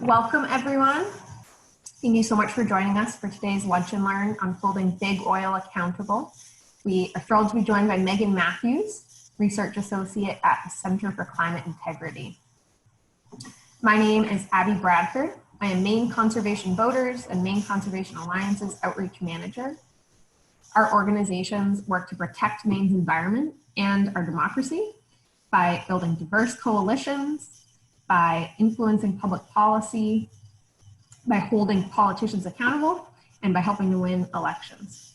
Welcome, everyone. Thank you so much for joining us for today's Lunch and Learn on Holding Big Oil Accountable. We are thrilled to be joined by Megan Matthews, Research Associate at the Center for Climate Integrity. My name is Abby Bradford. I am Maine Conservation Voters and Maine Conservation Alliance's Outreach Manager. Our organizations work to protect Maine's environment and our democracy by building diverse coalitions, by influencing public policy, by holding politicians accountable, and by helping to win elections.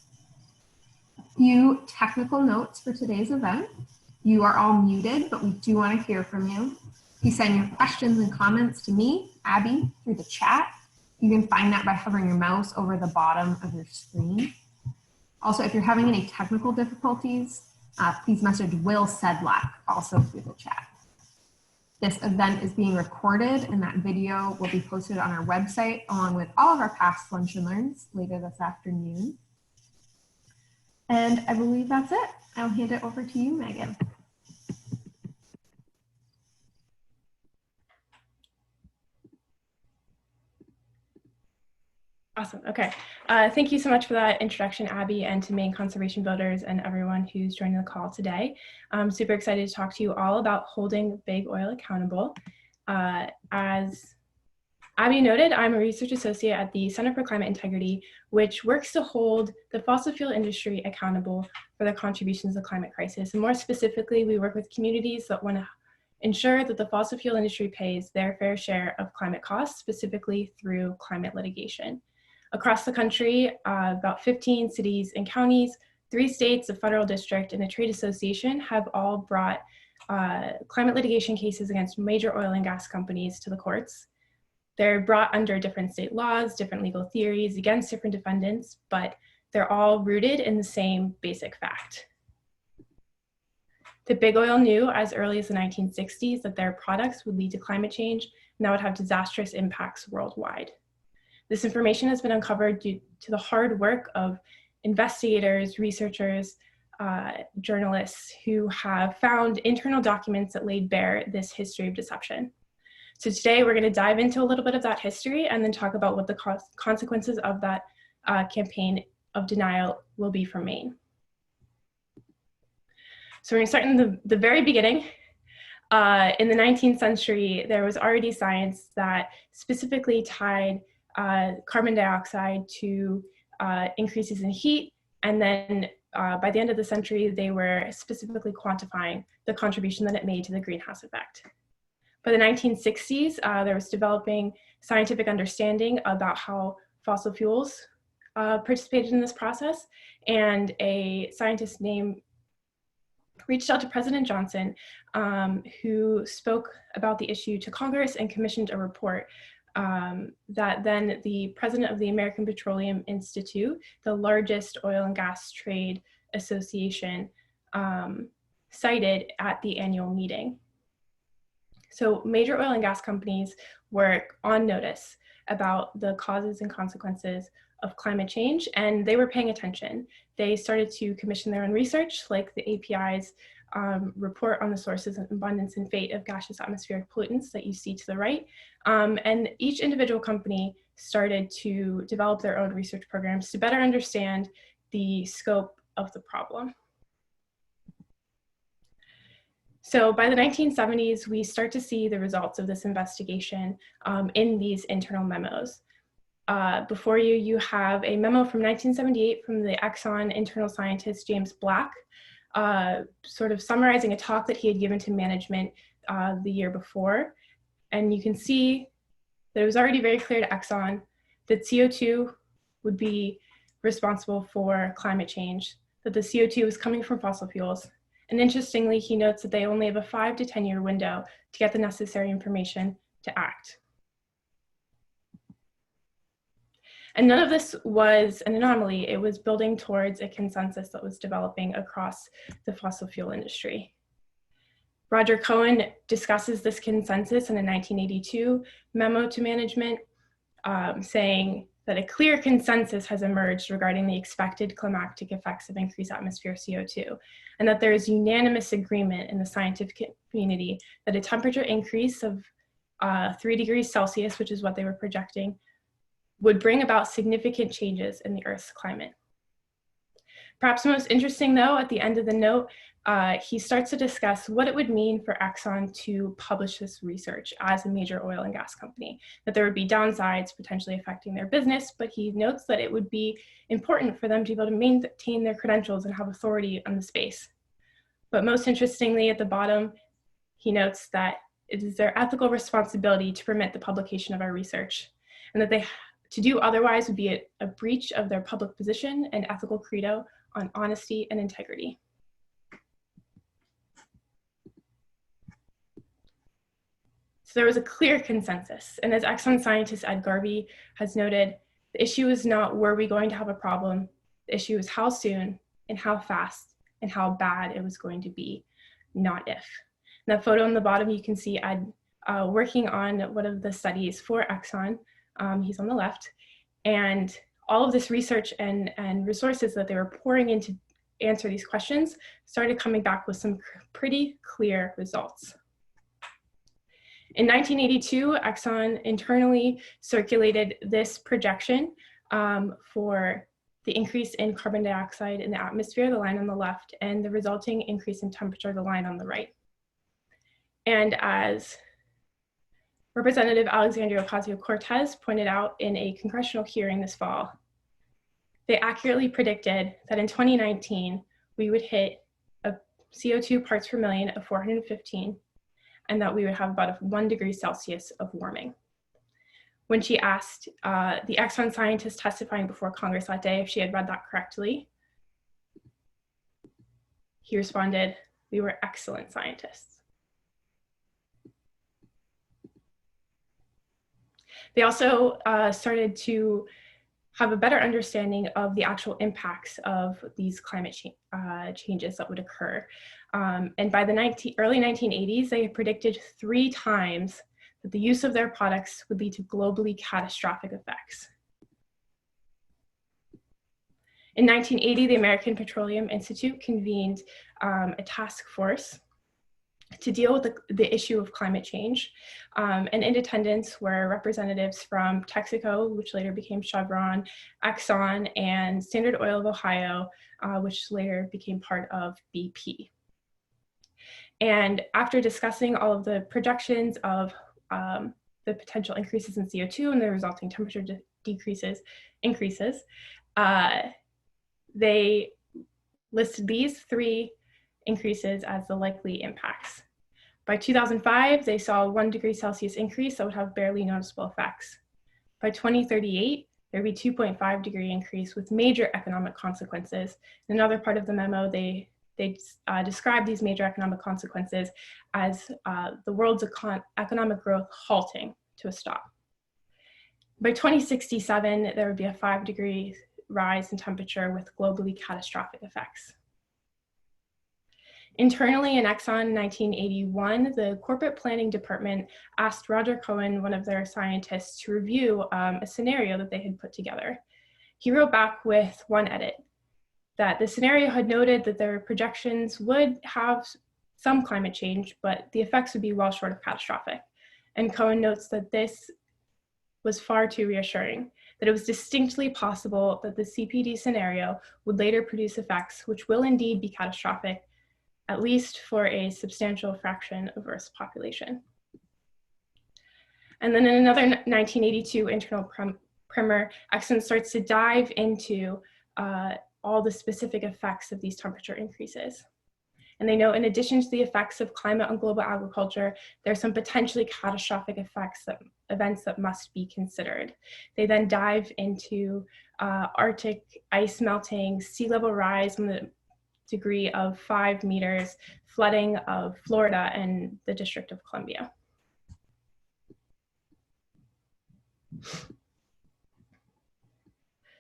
A few technical notes for today's event. You are all muted, but we do want to hear from you. You send your questions and comments to me, Abby, through the chat. You can find that by hovering your mouse over the bottom of your screen. Also, if you're having any technical difficulties, please message Will Sedlak also through the chat. This event is being recorded and that video will be posted on our website along with all of our past Lunch and Learns later this afternoon. And I believe that's it. I'll hand it over to you, Megan. Awesome. Okay. Thank you so much for that introduction, Abby, and to Maine Conservation Voters and everyone who's joining the call today. I'm super excited to talk to you all about holding big oil accountable. As Abby noted, I'm a research associate at the Center for Climate Integrity, which works to hold the fossil fuel industry accountable for the contributions to the climate crisis. And more specifically, we work with communities that want to ensure that the fossil fuel industry pays their fair share of climate costs, specifically through climate litigation. Across the country, about 15 cities and counties, 3 states, a federal district, and a trade association have all brought climate litigation cases against major oil and gas companies to the courts. They're brought under different state laws, different legal theories against different defendants, but they're all rooted in the same basic fact. The Big Oil knew as early as the 1960s that their products would lead to climate change and that would have disastrous impacts worldwide. This information has been uncovered due to the hard work of investigators, researchers, journalists who have found internal documents that laid bare this history of deception. So today we're going to dive into a little bit of that history and then talk about what the consequences of that campaign of denial will be for Maine. So we're going to start in the very beginning. In the 19th century, there was already science that specifically tied carbon dioxide to increases in heat, and then by the end of the century they were specifically quantifying the contribution that it made to the greenhouse effect. By the 1960s, there was developing scientific understanding about how fossil fuels participated in this process, and a scientist named reached out to President Johnson, who spoke about the issue to Congress and commissioned a report that then the president of the American Petroleum Institute, the largest oil and gas trade association, cited at the annual meeting. So major oil and gas companies were on notice about the causes and consequences of climate change, and they were paying attention. They started to commission their own research, like the API's report on the sources, abundance, and fate of gaseous atmospheric pollutants that you see to the right. And each individual company started to develop their own research programs to better understand the scope of the problem. So by the 1970s, we start to see the results of this investigation in these internal memos. Before you, you have a memo from 1978 from the Exxon internal scientist, James Black, sort of summarizing a talk that he had given to management the year before. And you can see that it was already very clear to Exxon that CO2 would be responsible for climate change, that the CO2 was coming from fossil fuels. And interestingly, he notes that they only have a 5 to 10 year window to get the necessary information to act. And none of this was an anomaly. It was building towards a consensus that was developing across the fossil fuel industry. Roger Cohen discusses this consensus in a 1982 memo to management, saying that a clear consensus has emerged regarding the expected climactic effects of increased atmospheric CO2, and that there is unanimous agreement in the scientific community that a temperature increase of 3 degrees Celsius, which is what they were projecting, would bring about significant changes in the Earth's climate. Perhaps most interesting though, at the end of the note, he starts to discuss what it would mean for Exxon to publish this research as a major oil and gas company, that there would be downsides potentially affecting their business, but he notes that it would be important for them to be able to maintain their credentials and have authority on the space. But most interestingly, at the bottom, he notes that it is their ethical responsibility to permit the publication of our research, and that to do otherwise would be a breach of their public position and ethical credo on honesty and integrity. So there was a clear consensus. And as Exxon scientist Ed Garvey has noted, the issue is not were we going to have a problem, the issue is how soon and how fast and how bad it was going to be, not if. In that photo on the bottom, you can see Ed working on one of the studies for Exxon. He's on the left. And all of this research and resources that they were pouring in to answer these questions started coming back with some pretty clear results. In 1982, Exxon internally circulated this projection for the increase in carbon dioxide in the atmosphere, the line on the left, and the resulting increase in temperature, the line on the right. And as Representative Alexandria Ocasio-Cortez pointed out in a congressional hearing this fall, they accurately predicted that in 2019, we would hit a CO2 parts per million of 415, and that we would have about 1 degree Celsius of warming. When she asked the Exxon scientist testifying before Congress that day if she had read that correctly, he responded, "We were excellent scientists." They also started to have a better understanding of the actual impacts of these climate changes that would occur. And by the early 1980s, they had predicted 3 times that the use of their products would lead to globally catastrophic effects. In 1980, the American Petroleum Institute convened a task force to deal with the issue of climate change. And in attendance were representatives from Texaco, which later became Chevron, Exxon, and Standard Oil of Ohio, which later became part of BP. And after discussing all of the projections of the potential increases in CO2 and the resulting temperature increases, they listed these 3 increases as the likely impacts. By 2005, they saw a 1 degree Celsius increase that would have barely noticeable effects. By 2038, there would be 2.5 degree increase with major economic consequences. In another part of the memo, they describe these major economic consequences as the world's economic growth halting to a stop. By 2067, there would be a 5 degree rise in temperature with globally catastrophic effects. Internally in Exxon in 1981, the corporate planning department asked Roger Cohen, one of their scientists, to review a scenario that they had put together. He wrote back with one edit, that the scenario had noted that their projections would have some climate change, but the effects would be well short of catastrophic. And Cohen notes that this was far too reassuring, that it was distinctly possible that the CPD scenario would later produce effects which will indeed be catastrophic, at least for a substantial fraction of Earth's population. And then in another 1982 internal primer, Exxon starts to dive into all the specific effects of these temperature increases. And they note, in addition to the effects of climate on global agriculture, there's some potentially catastrophic events that must be considered. They then dive into Arctic ice melting, sea level rise on the degree of 5 meters, flooding of Florida and the District of Columbia.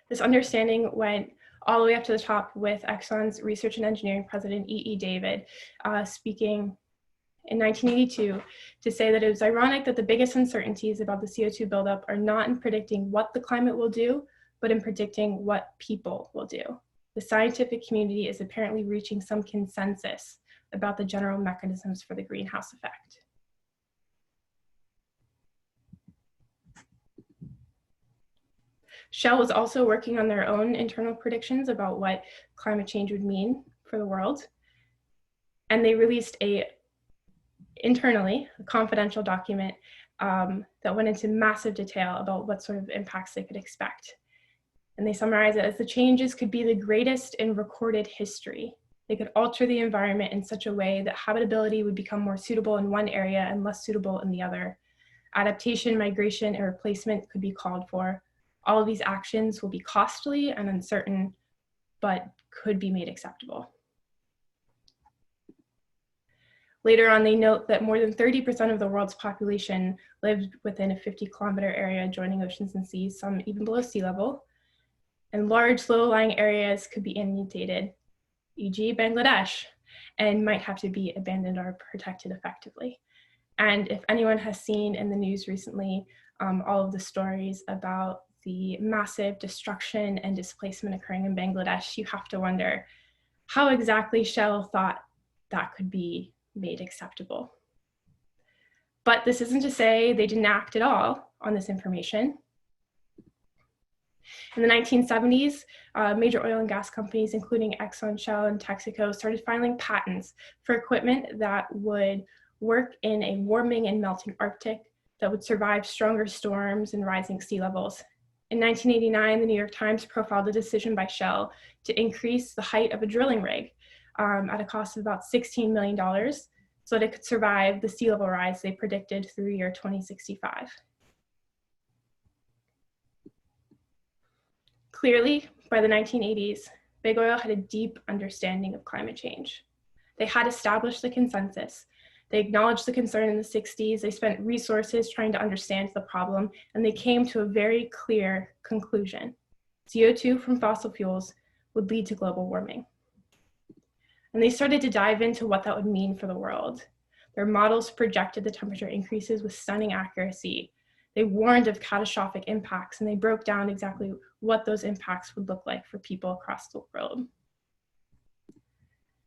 This understanding went all the way up to the top with Exxon's research and engineering president, E.E. David, speaking in 1982 to say that it was ironic that the biggest uncertainties about the CO2 buildup are not in predicting what the climate will do, but in predicting what people will do. The scientific community is apparently reaching some consensus about the general mechanisms for the greenhouse effect. Shell was also working on their own internal predictions about what climate change would mean for the world. And they released internally a confidential document that went into massive detail about what sort of impacts they could expect. And they summarize it as the changes could be the greatest in recorded history. They could alter the environment in such a way that habitability would become more suitable in one area and less suitable in the other. Adaptation, migration, and replacement could be called for. All of these actions will be costly and uncertain, but could be made acceptable. Later on, they note that more than 30% of the world's population lived within a 50-kilometer area joining oceans and seas, some even below sea level. And large, low-lying areas could be inundated, e.g. Bangladesh, and might have to be abandoned or protected effectively. And if anyone has seen in the news recently, all of the stories about the massive destruction and displacement occurring in Bangladesh, you have to wonder how exactly Shell thought that could be made acceptable. But this isn't to say they didn't act at all on this information. In the 1970s, major oil and gas companies, including Exxon, Shell, and Texaco, started filing patents for equipment that would work in a warming and melting Arctic, that would survive stronger storms and rising sea levels. In 1989, the New York Times profiled a decision by Shell to increase the height of a drilling rig at a cost of about $16 million so that it could survive the sea level rise they predicted through the year 2065. Clearly, by the 1980s, Big Oil had a deep understanding of climate change. They had established the consensus. They acknowledged the concern in the 60s. They spent resources trying to understand the problem, and they came to a very clear conclusion. CO2 from fossil fuels would lead to global warming. And they started to dive into what that would mean for the world. Their models projected the temperature increases with stunning accuracy. They warned of catastrophic impacts, and they broke down exactly what those impacts would look like for people across the world.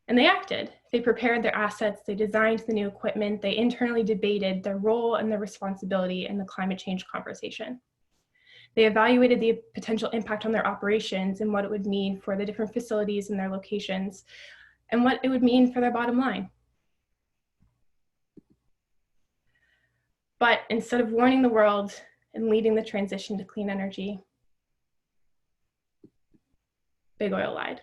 And they acted. They prepared their assets, they designed the new equipment, they internally debated their role and their responsibility in the climate change conversation. They evaluated the potential impact on their operations and what it would mean for the different facilities and their locations, and what it would mean for their bottom line. But instead of warning the world and leading the transition to clean energy, Big Oil lied.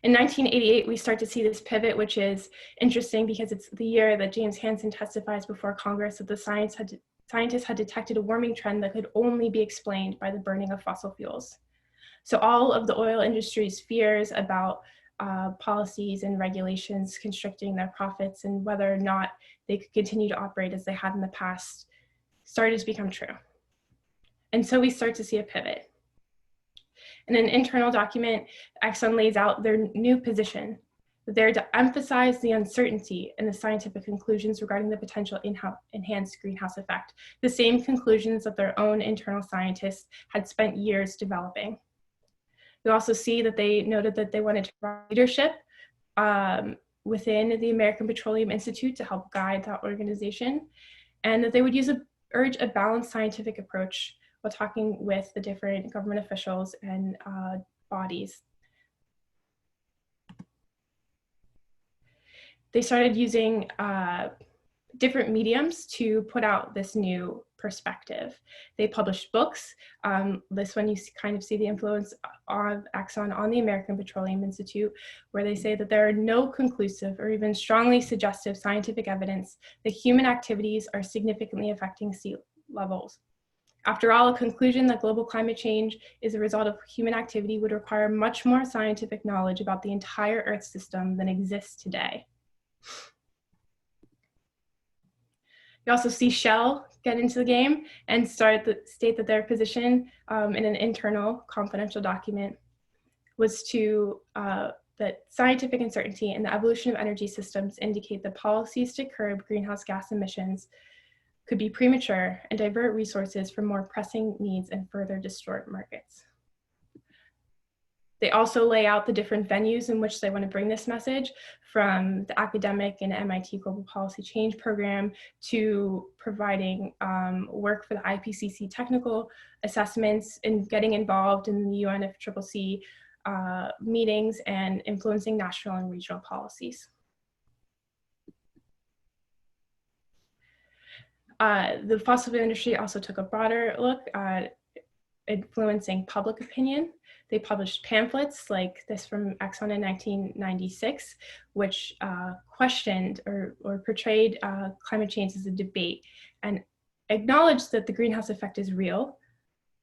In 1988, we start to see this pivot, which is interesting because it's the year that James Hansen testifies before Congress that the scientists had detected a warming trend that could only be explained by the burning of fossil fuels. So all of the oil industry's fears about policies and regulations constricting their profits and whether or not they could continue to operate as they had in the past started to become true. And so we start to see a pivot. In an internal document, Exxon lays out their new position, that they're to emphasize the uncertainty in the scientific conclusions regarding the potential enhanced greenhouse effect, the same conclusions that their own internal scientists had spent years developing. You also see that they noted that they wanted to provide leadership within the American Petroleum Institute to help guide that organization, and that they would urge a balanced scientific approach while talking with the different government officials and bodies. They started using different mediums to put out this new perspective. They published books. This one you kind of see the influence of Exxon on the American Petroleum Institute, where they say that there are no conclusive or even strongly suggestive scientific evidence that human activities are significantly affecting sea levels. After all, a conclusion that global climate change is a result of human activity would require much more scientific knowledge about the entire Earth system than exists today. You also see Shell get into the game and state that their position in an internal confidential document was that scientific uncertainty and the evolution of energy systems indicate that policies to curb greenhouse gas emissions could be premature and divert resources from more pressing needs and further distort markets. They also lay out the different venues in which they want to bring this message, from the academic and MIT Global Policy Change Program to providing work for the IPCC technical assessments and getting involved in the UNFCCC meetings and influencing national and regional policies. The fossil fuel industry also took a broader look at influencing public opinion. They published pamphlets like this from Exxon in 1996, which questioned or portrayed climate change as a debate and acknowledged that the greenhouse effect is real,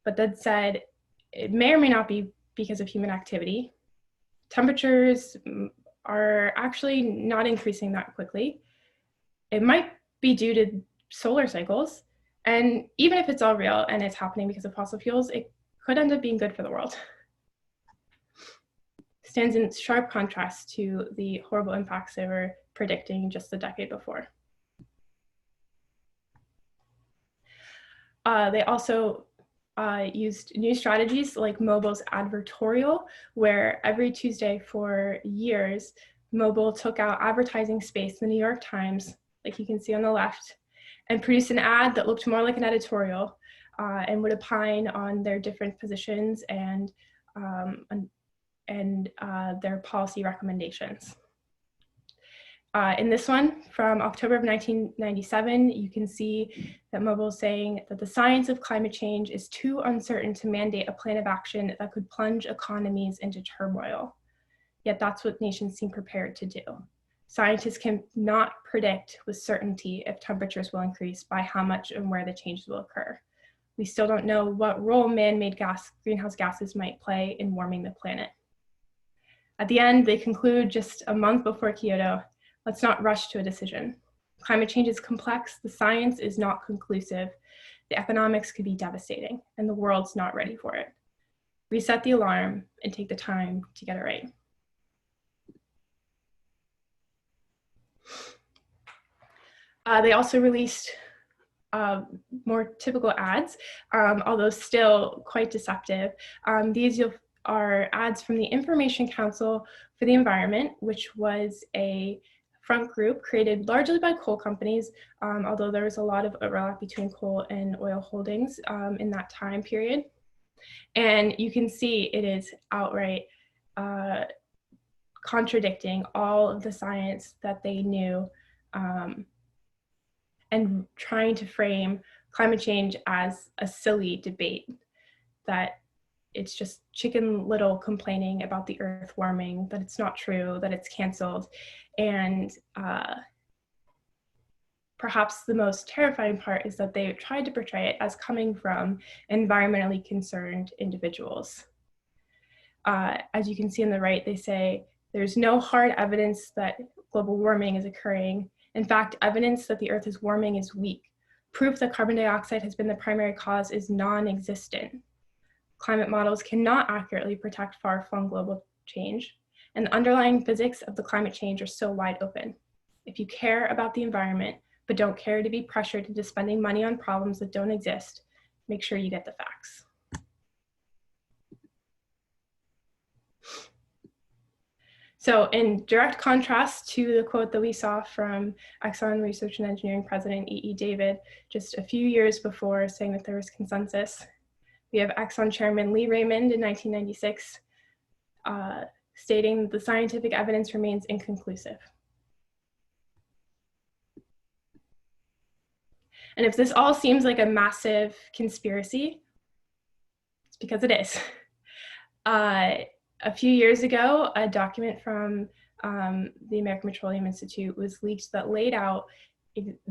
but that said it may or may not be because of human activity. Temperatures are actually not increasing that quickly. It might be due to solar cycles, and even if it's all real and it's happening because of fossil fuels, it could end up being good for the world. Stands in sharp contrast to the horrible impacts they were predicting just a decade before. They also used new strategies like Mobil's advertorial, where every Tuesday for years, Mobil took out advertising space in the New York Times, like you can see on the left, and produced an ad that looked more like an editorial and would opine on their different positions and their policy recommendations. In this one from October of 1997, you can see that Mobil is saying that the science of climate change is too uncertain to mandate a plan of action that could plunge economies into turmoil. Yet that's what nations seem prepared to do. Scientists cannot predict with certainty if temperatures will increase, by how much and where the changes will occur. We still don't know what role man-made greenhouse gases might play in warming the planet. At the end, they conclude just a month before Kyoto, let's not rush to a decision. Climate change is complex, the science is not conclusive, the economics could be devastating, and the world's not ready for it. Reset the alarm and take the time to get it right. They also released more typical ads, although still quite deceptive. These are ads from the Information Council for the Environment, which was a front group created largely by coal companies, although there was a lot of overlap between coal and oil holdings in that time period. And you can see it is outright contradicting all of the science that they knew, and trying to frame climate change as a silly debate, that it's just Chicken Little complaining about the earth warming, that it's not true, that it's canceled. And perhaps the most terrifying part is that they tried to portray it as coming from environmentally concerned individuals. As you can see on the right, they say there's no hard evidence that global warming is occurring. In fact, evidence that the earth is warming is weak. Proof that carbon dioxide has been the primary cause is non-existent. Climate models cannot accurately predict far-flung global change, and the underlying physics of the climate change are so wide open. If you care about the environment, but don't care to be pressured into spending money on problems that don't exist, make sure you get the facts. So in direct contrast to the quote that we saw from Exxon Research and Engineering President E.E. David just a few years before, saying that there was consensus, we have Exxon Chairman Lee Raymond in 1996 stating that the scientific evidence remains inconclusive. And if this all seems like a massive conspiracy, it's because it is. A few years ago, a document from the American Petroleum Institute was leaked that laid out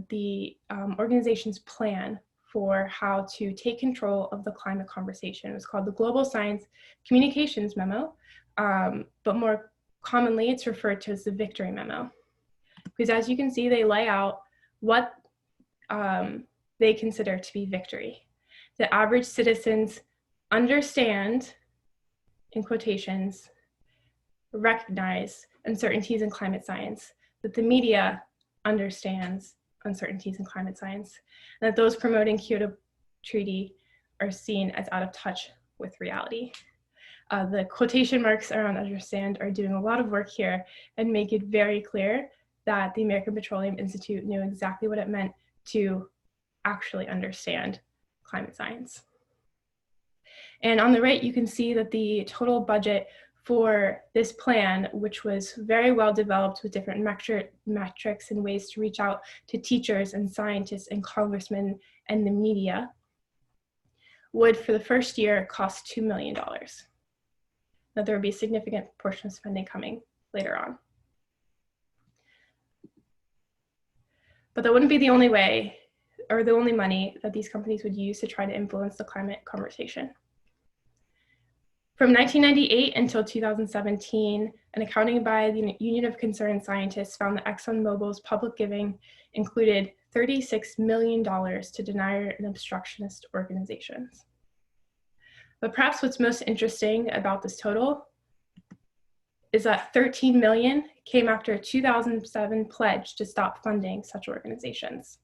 the organization's plan for how to take control of the climate conversation. It was called the Global Science Communications Memo, but more commonly it's referred to as the Victory Memo. Because as you can see, they lay out what they consider to be victory. The average citizens understand, in quotations, recognize uncertainties in climate science, that the media understands uncertainties in climate science, and that those promoting Kyoto Treaty are seen as out of touch with reality. The quotation marks around understand are doing a lot of work here and make it very clear that the American Petroleum Institute knew exactly what it meant to actually understand climate science. And on the right, you can see that the total budget for this plan, which was very well developed with different metrics and ways to reach out to teachers and scientists and congressmen and the media, would for the first year cost $2 million. Now there would be a significant portion of spending coming later on. But that wouldn't be the only way or the only money that these companies would use to try to influence the climate conversation. From 1998 until 2017, an accounting by the Union of Concerned Scientists found that ExxonMobil's public giving included $36 million to denier and obstructionist organizations. But perhaps what's most interesting about this total is that 13 million came after a 2007 pledge to stop funding such organizations.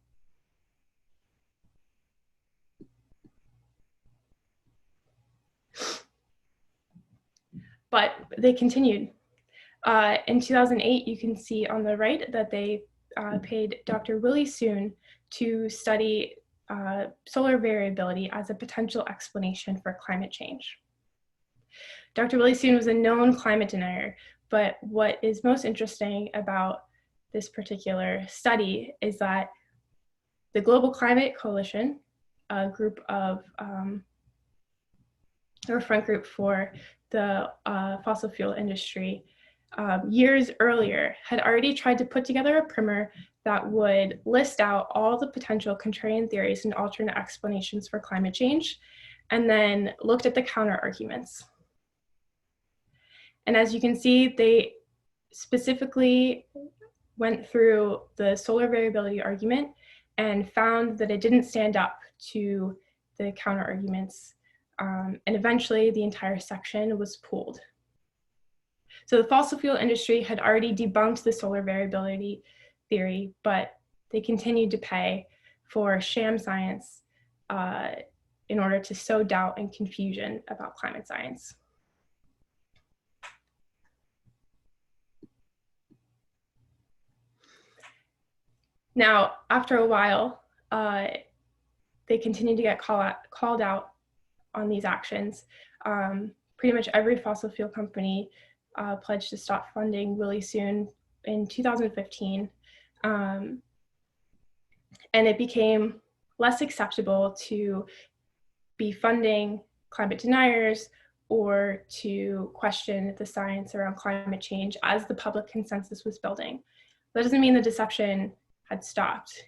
But they continued. In 2008, you can see on the right that they paid Dr. Willie Soon to study solar variability as a potential explanation for climate change. Dr. Willie Soon was a known climate denier, but what is most interesting about this particular study is that the Global Climate Coalition, a group of, or front group for the fossil fuel industry, years earlier had already tried to put together a primer that would list out all the potential contrarian theories and alternate explanations for climate change, and then looked at the counter arguments. And as you can see, they specifically went through the solar variability argument and found that it didn't stand up to the counter arguments. And eventually the entire section was pulled. So the fossil fuel industry had already debunked the solar variability theory, but they continued to pay for sham science in order to sow doubt and confusion about climate science. Now, after a while, they continued to get called out on these actions. Pretty much every fossil fuel company pledged to stop funding Willie Soon in 2015. And it became less acceptable to be funding climate deniers or to question the science around climate change as the public consensus was building. That doesn't mean the deception had stopped.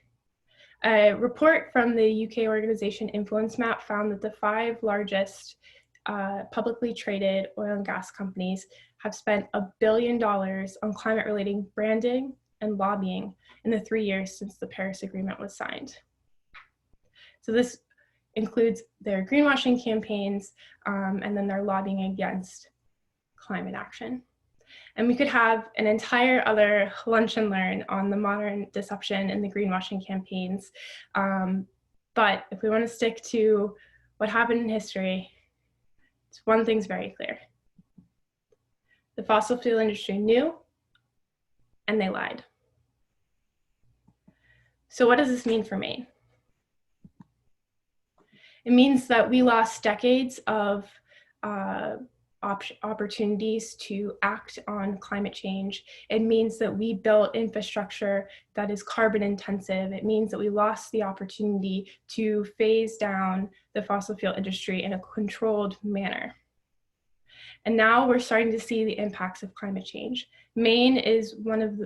A report from the UK organization InfluenceMap found that the 5 largest publicly traded oil and gas companies have spent $1 billion on climate-related branding and lobbying in the 3 years since the Paris Agreement was signed. So this includes their greenwashing campaigns and then their lobbying against climate action. And we could have an entire other lunch and learn on the modern deception and the greenwashing campaigns. But if we want to stick to what happened in history, one thing's very clear. The fossil fuel industry knew, and they lied. So what does this mean for Maine? It means that we lost decades of opportunities to act on climate change. It means that we built infrastructure that is carbon intensive. It means that we lost the opportunity to phase down the fossil fuel industry in a controlled manner. And now we're starting to see the impacts of climate change. Maine is one of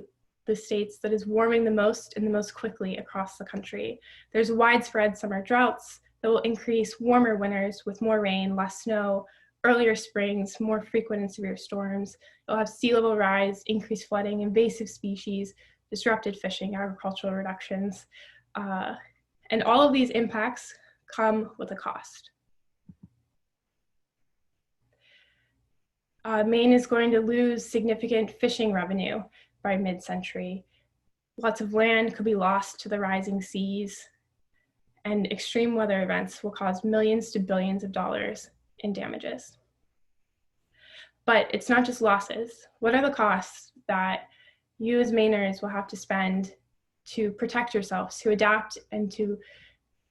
the states that is warming the most and the most quickly across the country. There's widespread summer droughts that will increase warmer winters with more rain, less snow, earlier springs, more frequent and severe storms. You'll have sea level rise, increased flooding, invasive species, disrupted fishing, agricultural reductions. And all of these impacts come with a cost. Maine is going to lose significant fishing revenue by mid-century. Lots of land could be lost to the rising seas, and extreme weather events will cause millions to billions of dollars in damages. But it's not just losses. What are the costs that you as Mainers will have to spend to protect yourselves, to adapt, and to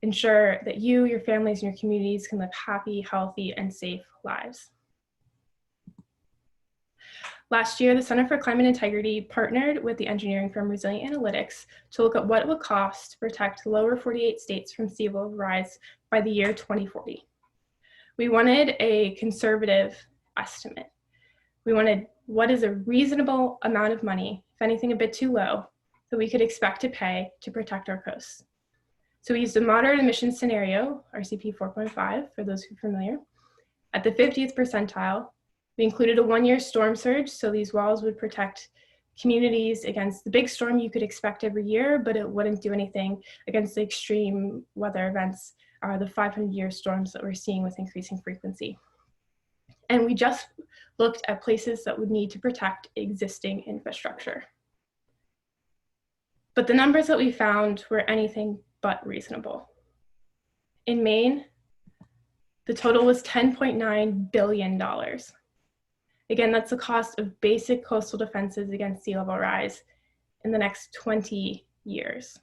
ensure that you, your families, and your communities can live happy, healthy, and safe lives? Last year, the Center for Climate Integrity partnered with the engineering firm Resilient Analytics to look at what it would cost to protect the lower 48 states from sea level rise by the year 2040. We wanted a conservative estimate. We wanted what is a reasonable amount of money, if anything a bit too low, that we could expect to pay to protect our coasts. So we used a moderate emissions scenario, RCP 4.5, for those who are familiar. At the 50th percentile, we included a 1-year storm surge, so these walls would protect communities against the big storm you could expect every year, but it wouldn't do anything against the extreme weather events, the 500-year storms that we're seeing with increasing frequency. And we just looked at places that would need to protect existing infrastructure. But the numbers that we found were anything but reasonable. In Maine, the total was $10.9 billion. Again, that's the cost of basic coastal defenses against sea level rise in the next 20 years.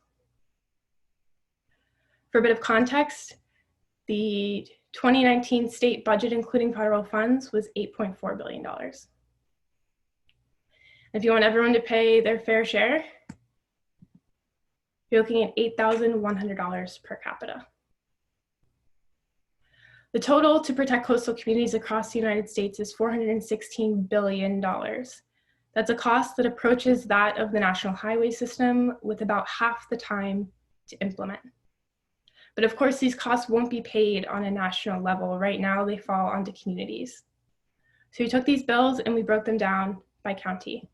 For a bit of context, the 2019 state budget, including federal funds, was $8.4 billion. If you want everyone to pay their fair share, you're looking at $8,100 per capita. The total to protect coastal communities across the United States is $416 billion. That's a cost that approaches that of the national highway system with about half the time to implement. But of course, these costs won't be paid on a national level. Right now, they fall onto communities. So we took these bills and we broke them down by county.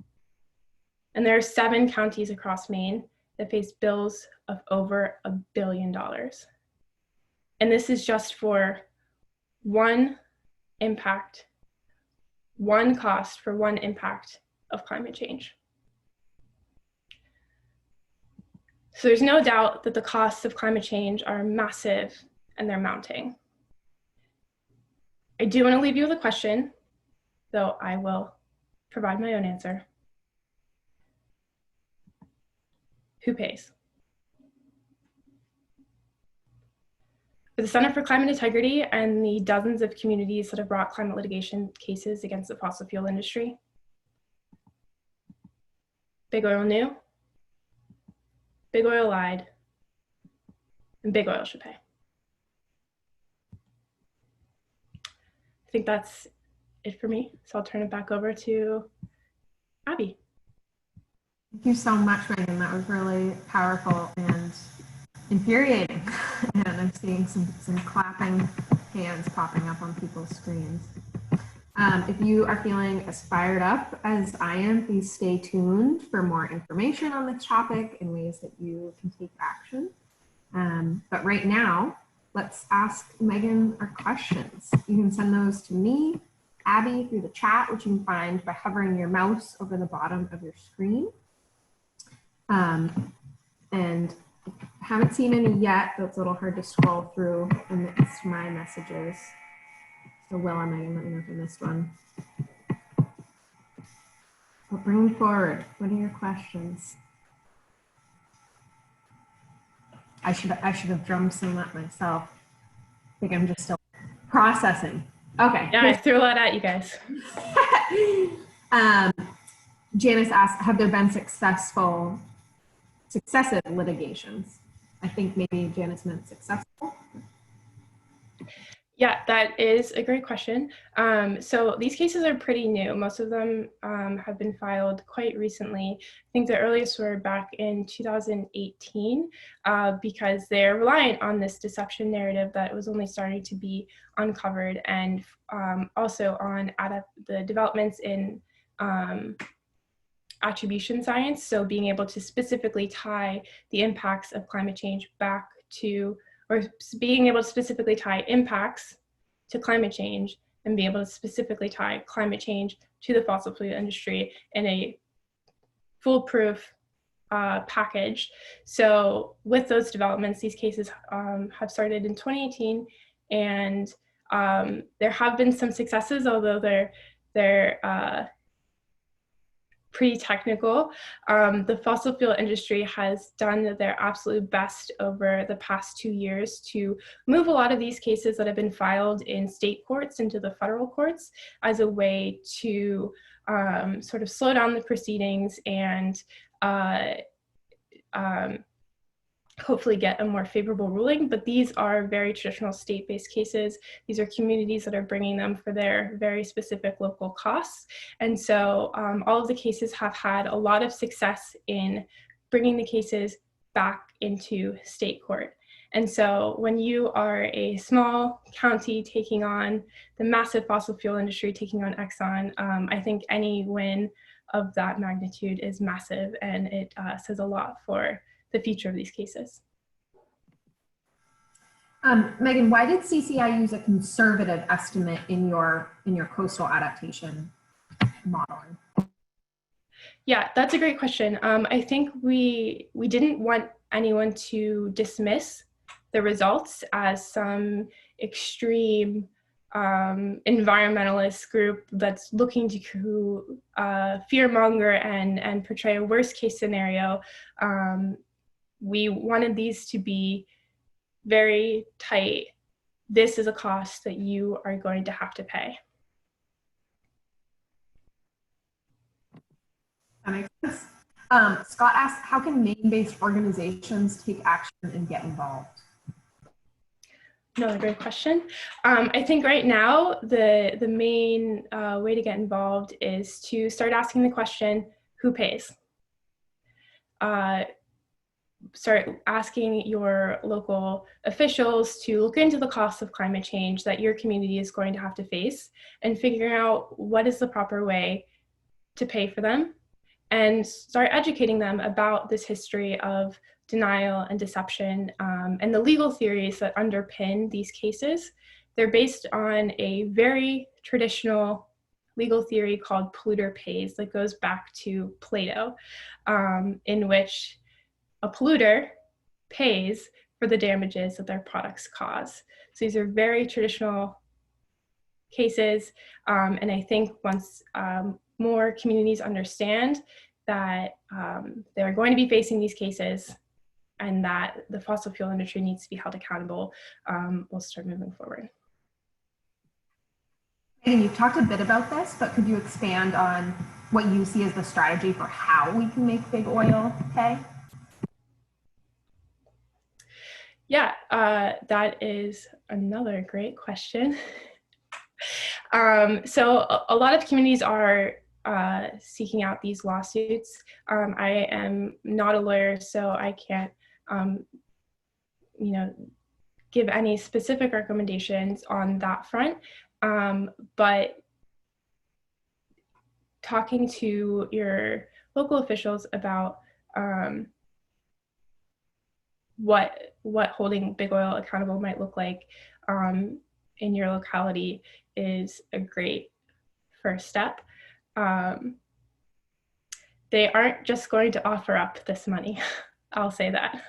And there are 7 counties across Maine that face bills of over $1 billion. And this is just for one impact, one cost for one impact of climate change. So there's no doubt that the costs of climate change are massive and they're mounting. I do want to leave you with a question, though I will provide my own answer. Who pays? For the Center for Climate Integrity and the dozens of communities that have brought climate litigation cases against the fossil fuel industry, Big Oil knew, Big Oil lied, and Big Oil should pay. I think that's it for me, so I'll turn it back over to Abby. Thank you so much, Megan. That was really powerful and infuriating. And I'm seeing some clapping hands popping up on people's screens. If you are feeling as fired up as I am, please stay tuned for more information on this topic and ways that you can take action. But right now, let's ask Megan our questions. You can send those to me, Abby, through the chat, which you can find by hovering your mouse over the bottom of your screen. And I haven't seen any yet, though it's a little hard to scroll through amidst my messages. So Will and Megan, let me know if I missed one. But bring me forward. What are your questions? I should have drummed some up myself. I think I'm just still processing. Okay. Yeah, I threw a lot at you guys. Janice asked, have there been successive litigations? I think maybe Janice meant successful. Yeah, that is a great question. So these cases are pretty new. Most of them have been filed quite recently. I think the earliest were back in 2018 because they're reliant on this deception narrative that was only starting to be uncovered, and also on the developments in attribution science. So being able to specifically tie the impacts of climate change back to, or being able to specifically tie impacts to climate change and be able to specifically tie climate change to the fossil fuel industry in a foolproof package. So with those developments, these cases have started in 2018, and there have been some successes, although they're pretty technical. The fossil fuel industry has done their absolute best over the past 2 years to move a lot of these cases that have been filed in state courts into the federal courts as a way to sort of slow down the proceedings and hopefully get a more favorable ruling. But these are very traditional state-based cases. These are communities that are bringing them for their very specific local costs. And so all of the cases have had a lot of success in bringing the cases back into state court. And so when you are a small county taking on the massive fossil fuel industry, taking on Exxon, I think any win of that magnitude is massive, and it says a lot for the future of these cases. Megan, why did CCI use a conservative estimate in your coastal adaptation modeling? Yeah, that's a great question. I think we didn't want anyone to dismiss the results as some extreme environmentalist group that's looking to fearmonger and portray a worst case scenario. We wanted these to be very tight. This is a cost that you are going to have to pay. That makes sense. Scott asked, how can Maine-based organizations take action and get involved? Another great question. I think right now the main way to get involved is to start asking the question, who pays? Start asking your local officials to look into the costs of climate change that your community is going to have to face and figuring out what is the proper way to pay for them, and start educating them about this history of denial and deception and the legal theories that underpin these cases. They're based on a very traditional legal theory called polluter pays that goes back to Plato, in which a polluter pays for the damages that their products cause. So these are very traditional cases, and I think once more communities understand that they're going to be facing these cases and that the fossil fuel industry needs to be held accountable, we'll start moving forward. And you've talked a bit about this, but could you expand on what you see as the strategy for how we can make big oil pay? Yeah, that is another great question. So a lot of communities are seeking out these lawsuits. I am not a lawyer, so I can't, give any specific recommendations on that front. But talking to your local officials about what holding big oil accountable might look like in your locality is a great first step. They aren't just going to offer up this money. I'll say that.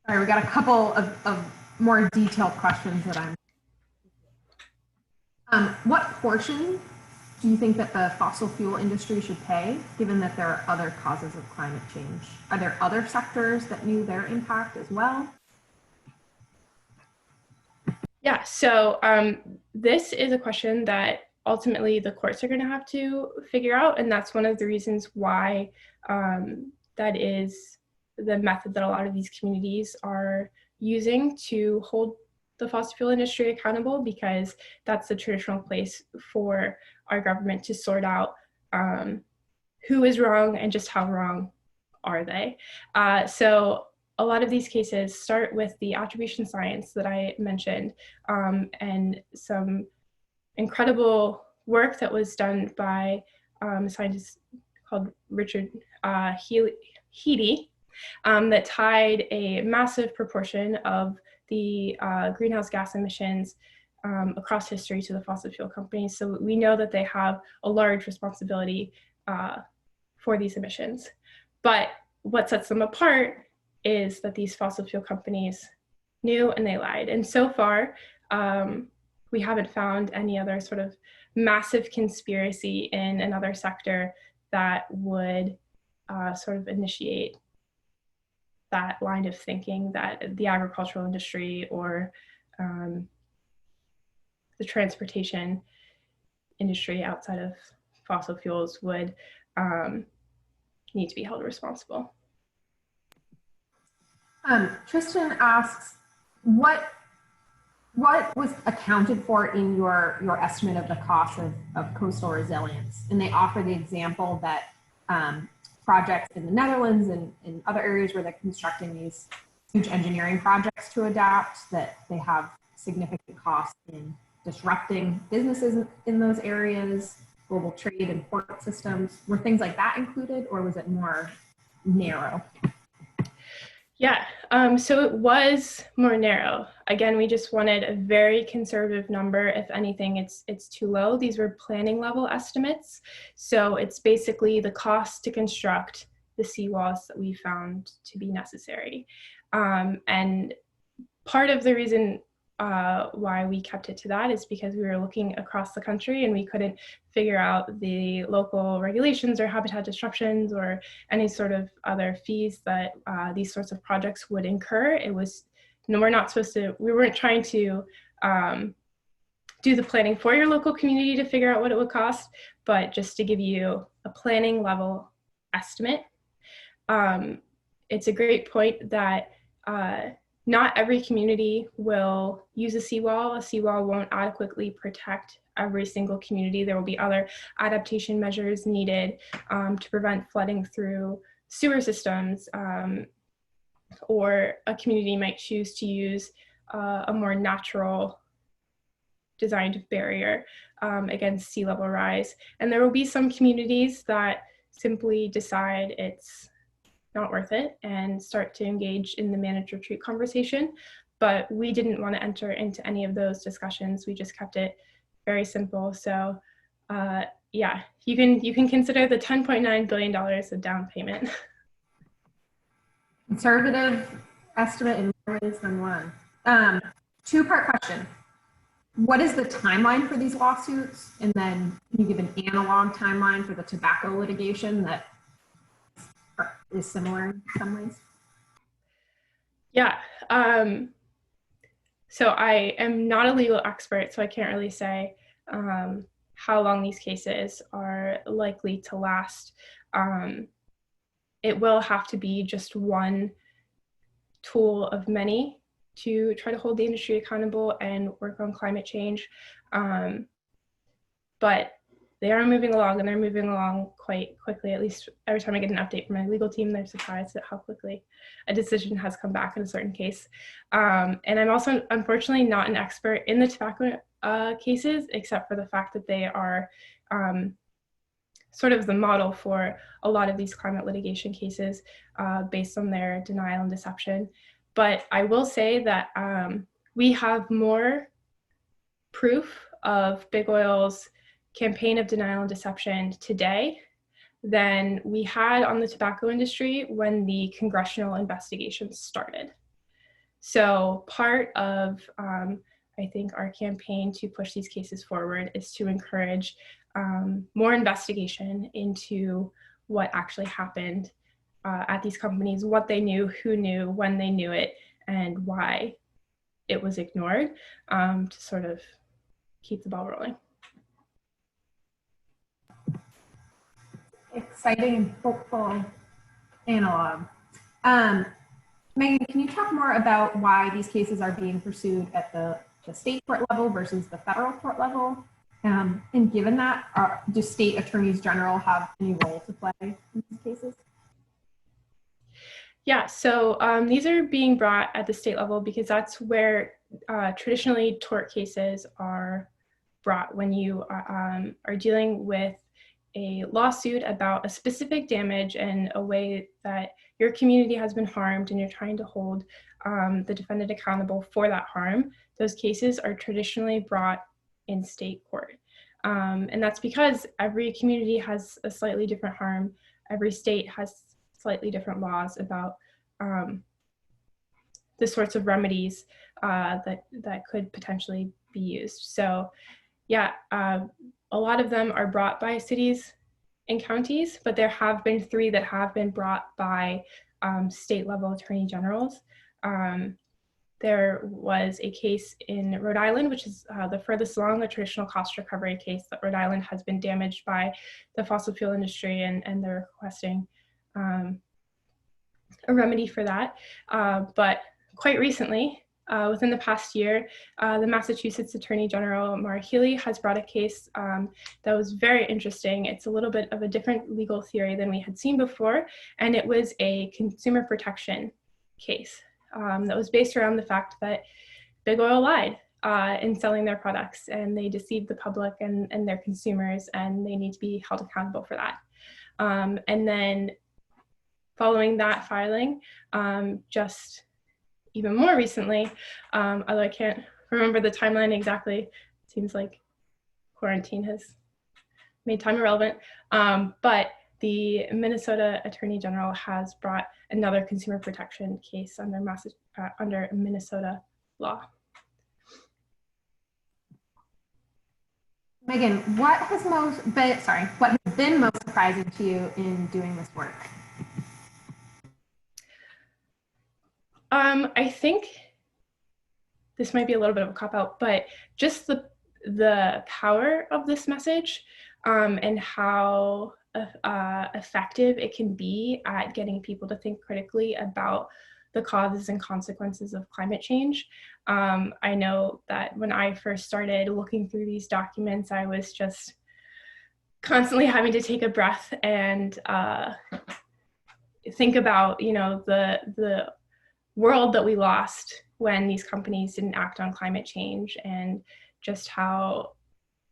All right, we got a couple of more detailed questions that what portion do you think that the fossil fuel industry should pay, given that there are other causes of climate change? Are there other sectors that knew their impact as well? Yeah, so this is a question that ultimately the courts are going to have to figure out, and that's one of the reasons why that is the method that a lot of these communities are using to hold the fossil fuel industry accountable, because that's the traditional place for our government to sort out who is wrong and just how wrong are they. So a lot of these cases start with the attribution science that I mentioned, and some incredible work that was done by a scientist called Richard Heady, that tied a massive proportion of the greenhouse gas emissions across history to the fossil fuel companies. So we know that they have a large responsibility for these emissions. But what sets them apart is that these fossil fuel companies knew and they lied. And so far, we haven't found any other sort of massive conspiracy in another sector that would sort of initiate that line of thinking that the agricultural industry or the transportation industry outside of fossil fuels would need to be held responsible. Tristan asks, what was accounted for in your estimate of the cost of coastal resilience? And they offer the example that projects in the Netherlands and in other areas where they're constructing these huge engineering projects to adapt, that they have significant costs in disrupting businesses in those areas, global trade and port systems. Were things like that included, or was it more narrow? Yeah, so it was more narrow. Again, we just wanted a very conservative number. If anything, it's too low. These were planning level estimates. So it's basically the cost to construct the seawalls that we found to be necessary. And part of the reason why we kept it to that is because we were looking across the country and we couldn't figure out the local regulations or habitat disruptions or any sort of other fees that these sorts of projects would incur. It was, we weren't trying to do the planning for your local community to figure out what it would cost, but just to give you a planning level estimate. It's a great point that not every community will use a seawall. A seawall won't adequately protect every single community. There will be other adaptation measures needed to prevent flooding through sewer systems, or a community might choose to use a more natural designed barrier against sea level rise. And there will be some communities that simply decide it's not worth it and start to engage in the managed retreat conversation. But we didn't want to enter into any of those discussions. We just kept it very simple. So yeah, you can consider the $10.9 billion a down payment. Conservative estimate in more ways than one. Two-part question. What is the timeline for these lawsuits? And then can you give an analog timeline for the tobacco litigation that is similar in some ways? Yeah. So I am not a legal expert, so I can't really say how long these cases are likely to last. It will have to be just one tool of many to try to hold the industry accountable and work on climate change. But they are moving along, and they're moving along quite quickly. At least every time I get an update from my legal team, they're surprised at how quickly a decision has come back in a certain case. And I'm also, unfortunately, not an expert in the tobacco cases, except for the fact that they are sort of the model for a lot of these climate litigation cases based on their denial and deception. But I will say that we have more proof of big oil's campaign of denial and deception today than we had on the tobacco industry when the congressional investigations started. So part of, I think, our campaign to push these cases forward is to encourage more investigation into what actually happened at these companies, what they knew, who knew, when they knew it, and why it was ignored, to sort of keep the ball rolling. Exciting and hopeful analog. Megan, can you talk more about why these cases are being pursued at the state court level versus the federal court level? And given that, do state attorneys general have any role to play in these cases? Yeah, so these are being brought at the state level because that's where traditionally tort cases are brought when you are dealing with a lawsuit about a specific damage and a way that your community has been harmed and you're trying to hold the defendant accountable for that harm. Those cases are traditionally brought in state court. And that's because every community has a slightly different harm. Every state has slightly different laws about the sorts of remedies that could potentially be used. So yeah, a lot of them are brought by cities and counties, but there have been 3 that have been brought by state level attorney generals. There was a case in Rhode Island, which is the furthest along, a traditional cost recovery case that Rhode Island has been damaged by the fossil fuel industry, and they're requesting a remedy for that. But quite recently, within the past year, the Massachusetts Attorney General Maura Healey has brought a case that was very interesting. It's a little bit of a different legal theory than we had seen before, and it was a consumer protection case that was based around the fact that Big Oil lied in selling their products, and they deceived the public and their consumers, and they need to be held accountable for that. And then following that filing, just even more recently, although I can't remember the timeline exactly, it seems like quarantine has made time irrelevant, but the Minnesota Attorney General has brought another consumer protection case under Minnesota law. Megan, what has been most surprising to you in doing this work? I think this might be a little bit of a cop-out, but just the power of this message and how effective it can be at getting people to think critically about the causes and consequences of climate change. I know that when I first started looking through these documents, I was just constantly having to take a breath and think about, the world that we lost when these companies didn't act on climate change, and just how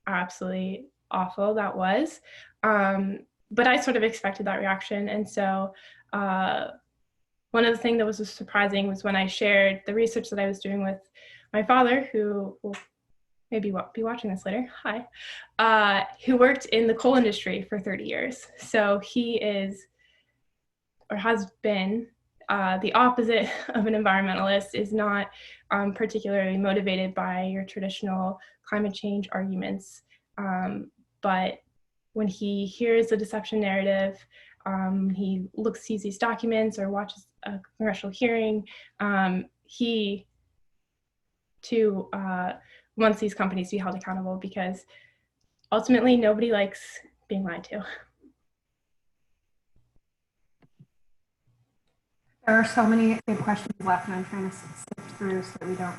absolutely awful that was. But I sort of expected that reaction. And so one of the things that was surprising was when I shared the research that I was doing with my father, who will maybe be watching this later, hi, who worked in the coal industry for 30 years. So he is, or has been, the opposite of an environmentalist, is not particularly motivated by your traditional climate change arguments. But when he hears the deception narrative, he sees these documents or watches a congressional hearing, he too wants these companies to be held accountable, because ultimately nobody likes being lied to. There are so many good questions left, and I'm trying to sift through so that we don't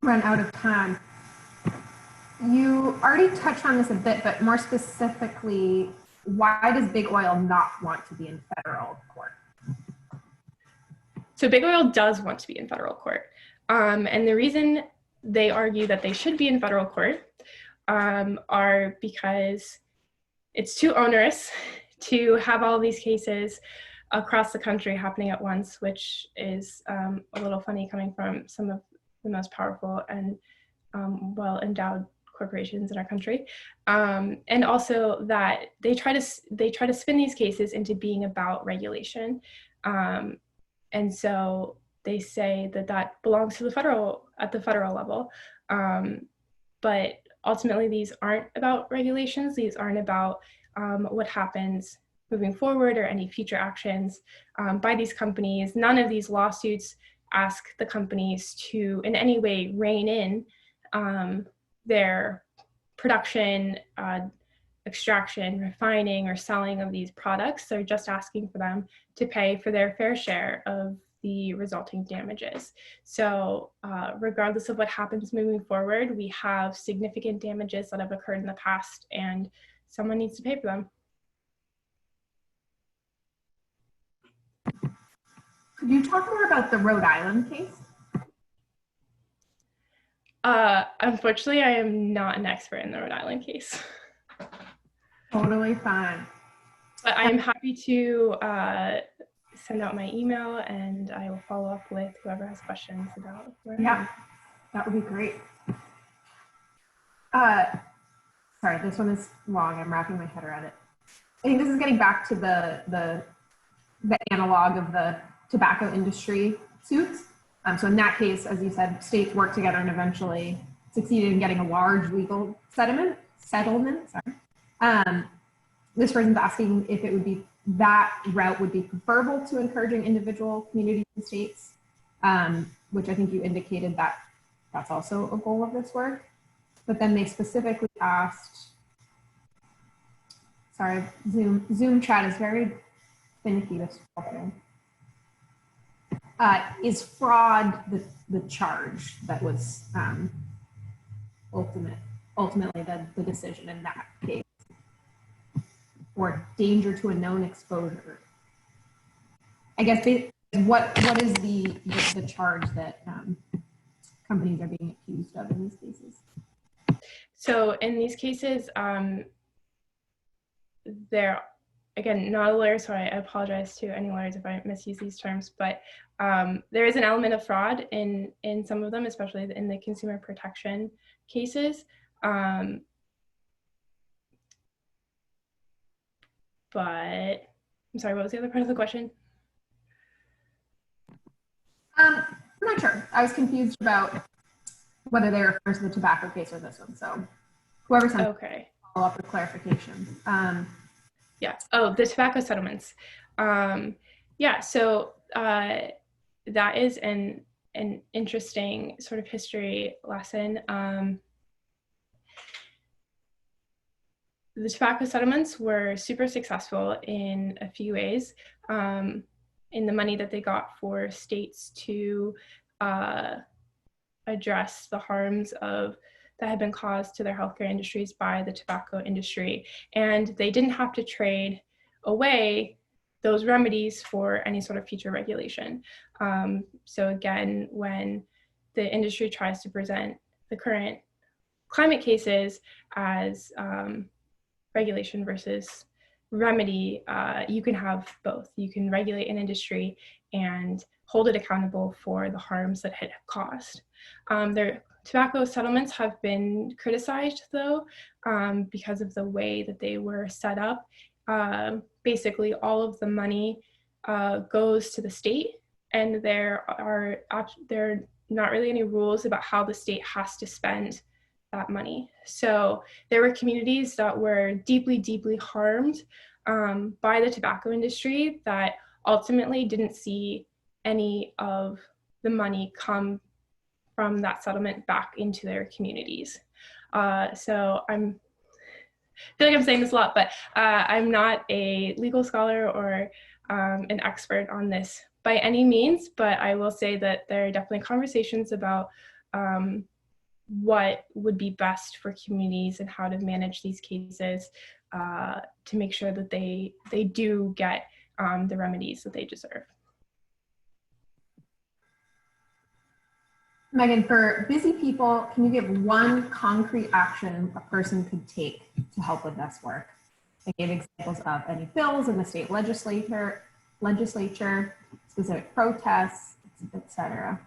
run out of time. You already touched on this a bit, but more specifically, why does Big Oil not want to be in federal court? So Big Oil does want to be in federal court. And the reason they argue that they should be in federal court are because it's too onerous to have all these cases across the country happening at once, which is a little funny coming from some of the most powerful and well-endowed corporations in our country, and also that they try to spin these cases into being about regulation, and so they say that belongs to at the federal level, but ultimately these aren't about regulations. These aren't about what happens moving forward or any future actions by these companies. None of these lawsuits ask the companies to in any way rein in their production, extraction, refining, or selling of these products. They're just asking for them to pay for their fair share of the resulting damages. So regardless of what happens moving forward, we have significant damages that have occurred in the past, and someone needs to pay for them. Could you talk more about the Rhode Island case? Unfortunately, I am not an expert in the Rhode Island case. Totally fine. But I am happy to send out my email, and I will follow up with whoever has questions about Rhode Island. Yeah, that would be great. Sorry, this one is long. I'm wrapping my head around it. I think this is getting back to the analog of the tobacco industry suits. So in that case, as you said, states worked together and eventually succeeded in getting a large legal settlement. This person's asking if it would be that route would be preferable to encouraging individual communities and states, which I think you indicated that that's also a goal of this work. But then they specifically asked, sorry, Zoom chat is very finicky to scroll through. Is fraud the charge that was ultimately the decision in that case? Or danger to a known exposure? I guess what is the charge that companies are being accused of in these cases? So in these cases, they're, again, not a lawyer, so I apologize to any lawyers if I misuse these terms, but there is an element of fraud in some of them, especially in the consumer protection cases. But I'm sorry, what was the other part of the question? I'm not sure. I was confused about whether they refer to the tobacco case or this one. So whoever sent okay. Follow up with clarification. Yeah. Oh, the tobacco settlements. Yeah. So that is an interesting sort of history lesson. The tobacco settlements were super successful in a few ways, in the money that they got for states to address the harms that had been caused to their healthcare industries by the tobacco industry. And they didn't have to trade away those remedies for any sort of future regulation. So again, when the industry tries to present the current climate cases as regulation versus remedy, you can have both. You can regulate an industry and hold it accountable for the harms that it had caused. Their tobacco settlements have been criticized, though, because of the way that they were set up. Basically, all of the money goes to the state, and there are not really any rules about how the state has to spend that money. So there were communities that were deeply, deeply harmed by the tobacco industry that ultimately didn't see any of the money come from that settlement back into their communities. So I feel like I'm saying this a lot, but I'm not a legal scholar or an expert on this by any means, but I will say that there are definitely conversations about what would be best for communities and how to manage these cases to make sure that they do get the remedies that they deserve. Megan, for busy people, can you give one concrete action a person could take to help with this work? I gave examples of any bills in the state legislature, specific protests, etc.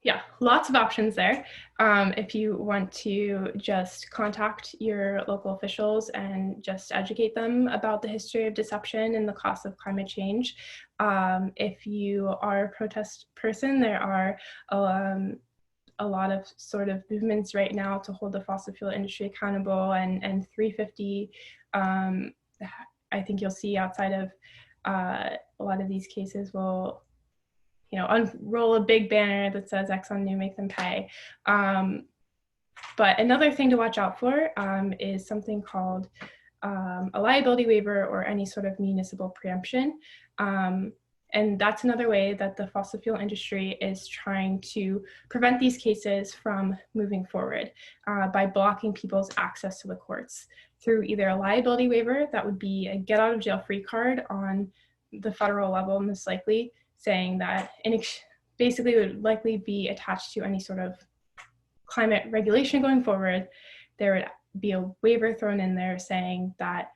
Yeah, lots of options there. If you want to just contact your local officials and just educate them about the history of deception and the cost of climate change. If you are a protest person, there are a lot of sort of movements right now to hold the fossil fuel industry accountable, and 350, I think you'll see outside of a lot of these cases will unroll a big banner that says Exxon New, make them pay. But another thing to watch out for is something called a liability waiver or any sort of municipal preemption. And that's another way that the fossil fuel industry is trying to prevent these cases from moving forward by blocking people's access to the courts through either a liability waiver, that would be a get out of jail free card on the federal level, most likely, saying that basically would likely be attached to any sort of climate regulation going forward. There would be a waiver thrown in there saying that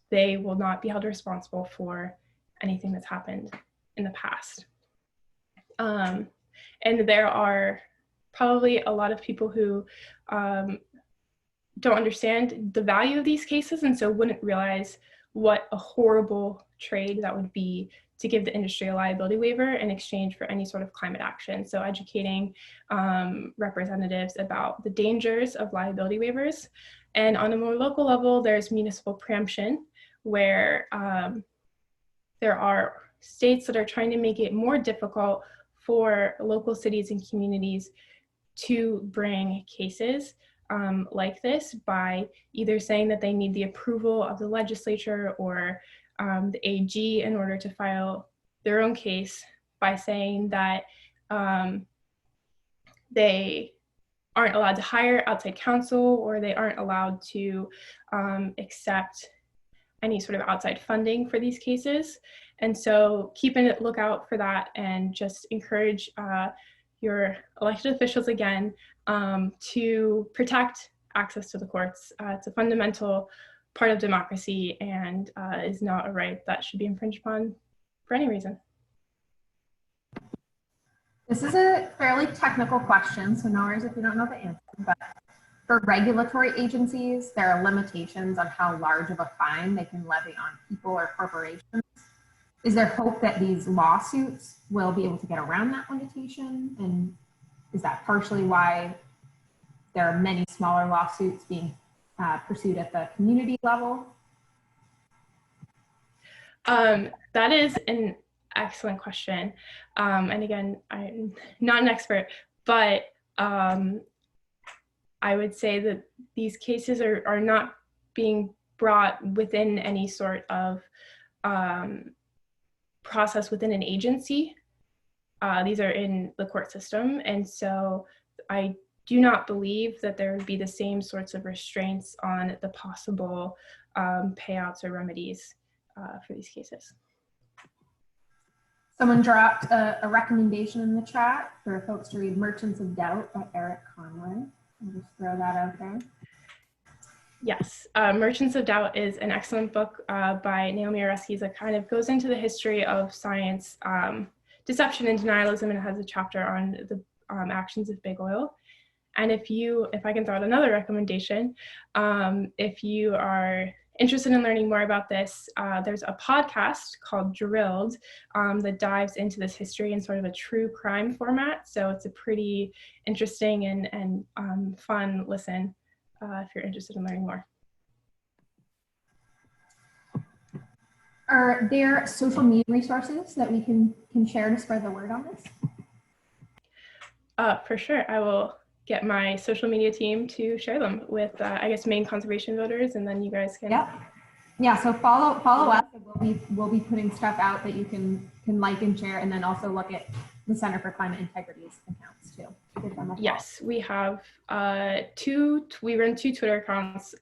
they will not be held responsible for anything that's happened in the past. And there are probably a lot of people who don't understand the value of these cases, and so wouldn't realize what a horrible trade that would be to give the industry a liability waiver in exchange for any sort of climate action. So educating representatives about the dangers of liability waivers. And on a more local level, there's municipal preemption, where there are states that are trying to make it more difficult for local cities and communities to bring cases like this by either saying that they need the approval of the legislature or the AG in order to file their own case, by saying that they aren't allowed to hire outside counsel, or they aren't allowed to accept any sort of outside funding for these cases. And so keep a lookout for that, and just encourage your elected officials again to protect access to the courts. It's a fundamental part of democracy, and is not a right that should be infringed upon for any reason. This is a fairly technical question, so no worries if you don't know the answer, but for regulatory agencies, there are limitations on how large of a fine they can levy on people or corporations. Is there hope that these lawsuits will be able to get around that limitation? And is that partially why there are many smaller lawsuits being pursued at the community level? That is an excellent question. And again, I'm not an expert, but I would say that these cases are not being brought within any sort of process within an agency. These are in the court system. And so I do not believe that there would be the same sorts of restraints on the possible payouts or remedies for these cases. Someone dropped a recommendation in the chat for folks to read Merchants of Doubt by Eric Conway. I'll just throw that out there. Yes, Merchants of Doubt is an excellent book by Naomi Oreskes that kind of goes into the history of science, deception and denialism, and it has a chapter on the actions of big oil. And if I can throw out another recommendation, if you are interested in learning more about this, there's a podcast called Drilled that dives into this history in sort of a true crime format. So it's a pretty interesting and fun listen if you're interested in learning more. Are there social media resources that we can share to spread the word on this? For sure. I will get my social media team to share them with, I guess, Maine conservation voters, and then you guys can. Yep. Yeah. So follow us. We'll be putting stuff out that you can like and share, and then also look at the Center for Climate Integrity's accounts too. Yes, we have we run two Twitter accounts.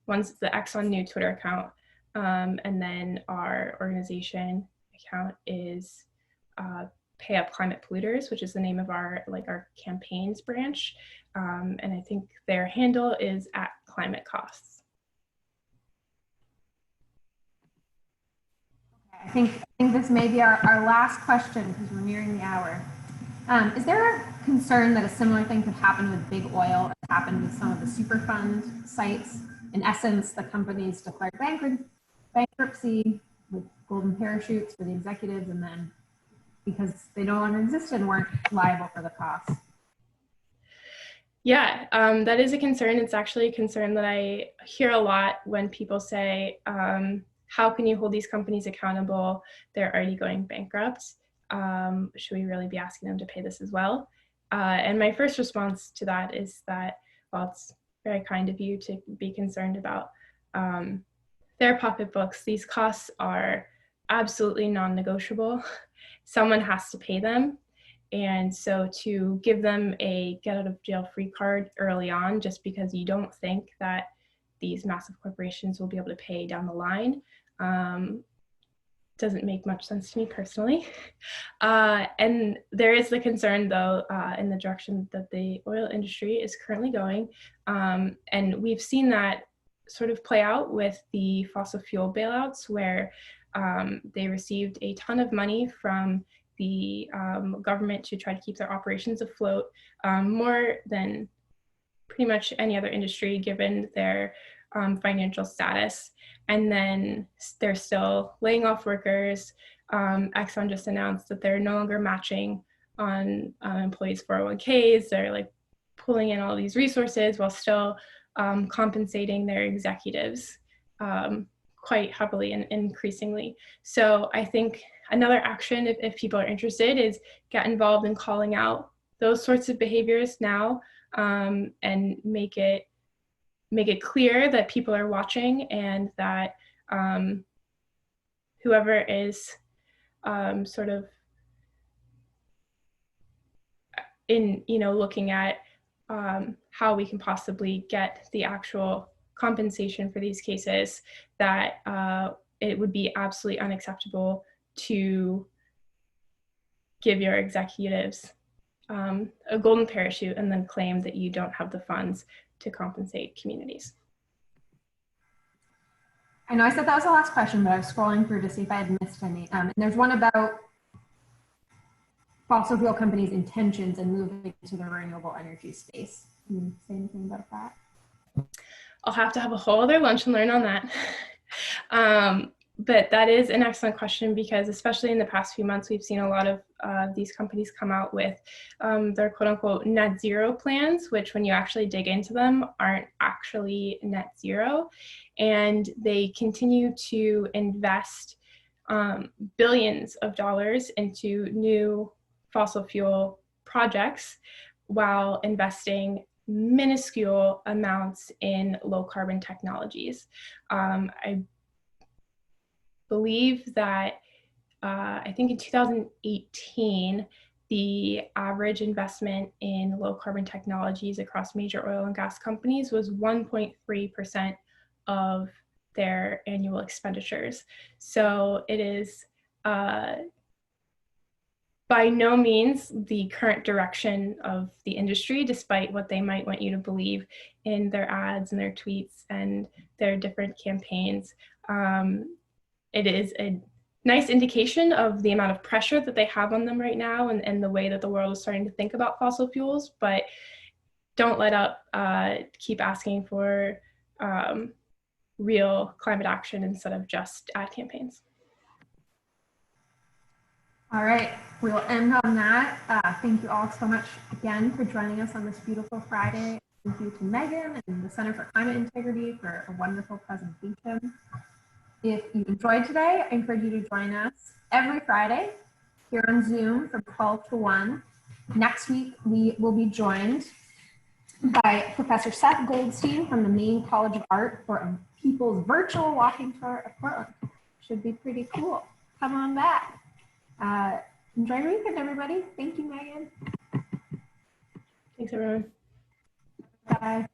One's the Exxon New Twitter account, and then our organization account is Pay Up Climate Polluters, which is the name of our campaigns branch. And I think their handle is @Climate Costs. I think this may be our last question because we're nearing the hour. Is there a concern that a similar thing could happen with big oil as happened with some of the Superfund sites? In essence, the companies declared bankruptcy with golden parachutes for the executives, and then because they no longer existed, weren't liable for the costs. Yeah, that is a concern. It's actually a concern that I hear a lot when people say, how can you hold these companies accountable? They're already going bankrupt. Should we really be asking them to pay this as well? And my first response to that is that, well, it's very kind of you to be concerned about their pocketbooks. These costs are absolutely non-negotiable. Someone has to pay them. And so to give them a get out of jail free card early on, just because you don't think that these massive corporations will be able to pay down the line, doesn't make much sense to me personally. And there is the concern, though, in the direction that the oil industry is currently going. And we've seen that sort of play out with the fossil fuel bailouts, where they received a ton of money from the government to try to keep their operations afloat, more than pretty much any other industry, given their financial status. And then they're still laying off workers. Exxon just announced that they're no longer matching on employees' 401ks. They're like pulling in all these resources while still compensating their executives quite heavily and increasingly. So I think another action, if people are interested, is get involved in calling out those sorts of behaviors now, and make it clear that people are watching, and that whoever is sort of in, looking at how we can possibly get the actual compensation for these cases, that it would be absolutely unacceptable to give your executives a golden parachute and then claim that you don't have the funds to compensate communities. I know I said that was the last question, but I was scrolling through to see if I had missed any. And there's one about fossil fuel companies' intentions in moving to the renewable energy space. Can you say anything about that? I'll have to have a whole other lunch and learn on that. But that is an excellent question, because especially in the past few months, we've seen a lot of these companies come out with their quote unquote net zero plans, which when you actually dig into them aren't actually net zero. And they continue to invest billions of dollars into new fossil fuel projects while investing minuscule amounts in low carbon technologies. I believe that I think in 2018, the average investment in low carbon technologies across major oil and gas companies was 1.3% of their annual expenditures. So it is by no means the current direction of the industry, despite what they might want you to believe in their ads and their tweets and their different campaigns. It is a nice indication of the amount of pressure that they have on them right now, and the way that the world is starting to think about fossil fuels, but don't let up. Keep asking for real climate action instead of just ad campaigns. All right, we'll end on that. Thank you all so much again for joining us on this beautiful Friday. Thank you to Megan and the Center for Climate Integrity for a wonderful presentation. If you enjoyed today, I encourage you to join us every Friday here on Zoom from 12 to 1. Next week, we will be joined by Professor Seth Goldstein from the Maine College of Art for a People's Virtual Walking Tour of Portland. Should be pretty cool. Come on back. Enjoy your weekend, everybody. Thank you, Megan. Thanks, everyone. Bye.